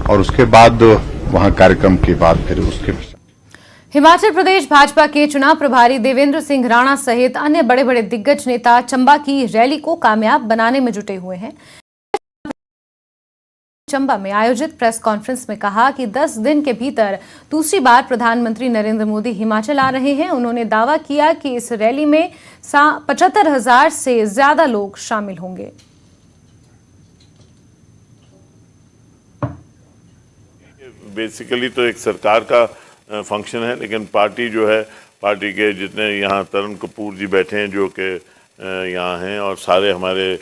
और उसके बाद वहां कार्यक्रम के बाद फिर उसके हिमाचल प्रदेश भाजपा के चुनाव प्रभारी देवेंद्र सिंह राणा सहित अन्य बड़े बड़े दिग्गज नेता चंबा की रैली को कामयाब बनाने में जुटे हुए हैं। चंबा में आयोजित प्रेस कॉन्फ्रेंस में कहा कि 10 दिन के भीतर दूसरी बार प्रधानमंत्री नरेंद्र मोदी हिमाचल आ रहे हैं। उन्होंने दावा किया कि इस रैली में 75,000 से ज्यादा लोग शामिल होंगे। बेसिकली तो एक सरकार का फंक्शन है, लेकिन पार्टी जो है, पार्टी के जितने यहाँ तरुण कपूर जी बैठे हैं जो कि यहाँ हैं, और सारे हमारे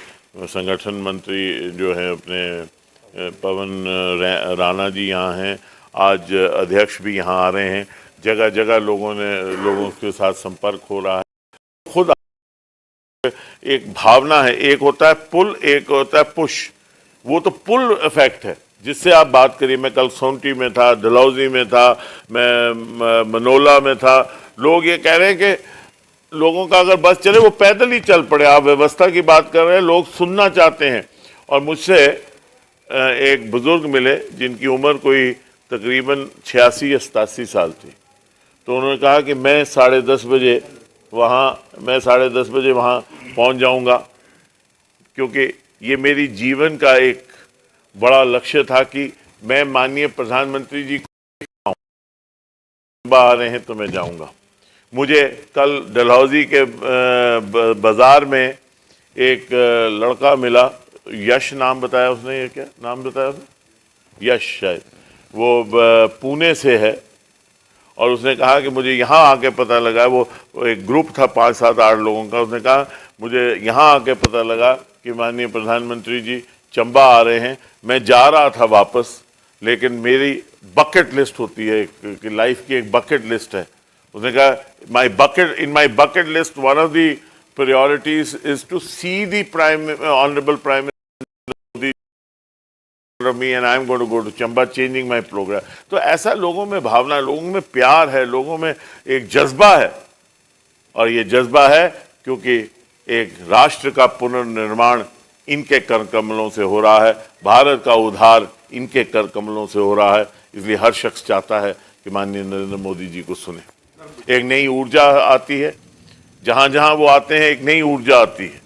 संगठन मंत्री जो हैं अपने पवन राणा जी यहाँ हैं, आज अध्यक्ष भी यहाँ आ रहे हैं। जगह जगह लोगों के साथ संपर्क हो रहा है। खुद एक भावना है, एक होता है पुल, एक होता है पुश। वो तो पुल इफेक्ट है जिससे आप बात करिए। मैं कल सोनटी में था, डलहौजी में था, मैं मनोला में था। लोग ये कह रहे हैं कि लोगों का अगर बस चले वो पैदल ही चल पड़े। आप व्यवस्था की बात कर रहे हैं, लोग सुनना चाहते हैं। और मुझसे एक बुजुर्ग मिले जिनकी उम्र कोई तकरीबन 86 या 87 साल थी। तो उन्होंने कहा कि मैं 10:30 बजे वहाँ पहुँच जाऊँगा, क्योंकि ये मेरी जीवन का एक बड़ा लक्ष्य था कि मैं माननीय प्रधानमंत्री जी को आ रहे हैं तो मैं जाऊंगा। मुझे कल डलहौजी के बाजार में एक लड़का मिला, यश नाम बताया उसने। ये क्या नाम बताया उसने? यश, शायद वो पुणे से है। और उसने कहा कि मुझे यहाँ आके पता लगा, वो एक ग्रुप था 5, 7, 8 लोगों का। उसने कहा मुझे यहाँ आके पता लगा कि माननीय प्रधानमंत्री जी चंबा आ रहे हैं। मैं जा रहा था वापस, लेकिन मेरी बकेट लिस्ट होती है कि लाइफ की एक बकेट लिस्ट है। उसने कहा in my bucket list one of the priorities is to see the honourable prime minister me and I am going to go to Chamba changing my programme. तो ऐसा लोगों में भावना, लोगों में प्यार है, लोगों में एक जज्बा है। और ये जज्बा है क्योंकि एक राष्ट्र का पुनर्निर्माण इनके कर कमलों से हो रहा है, भारत का उद्धार इनके कर कमलों से हो रहा है। इसलिए हर शख्स चाहता है कि माननीय नरेंद्र मोदी जी को सुने। एक नई ऊर्जा आती है, जहां जहां वो आते हैं एक नई ऊर्जा आती है।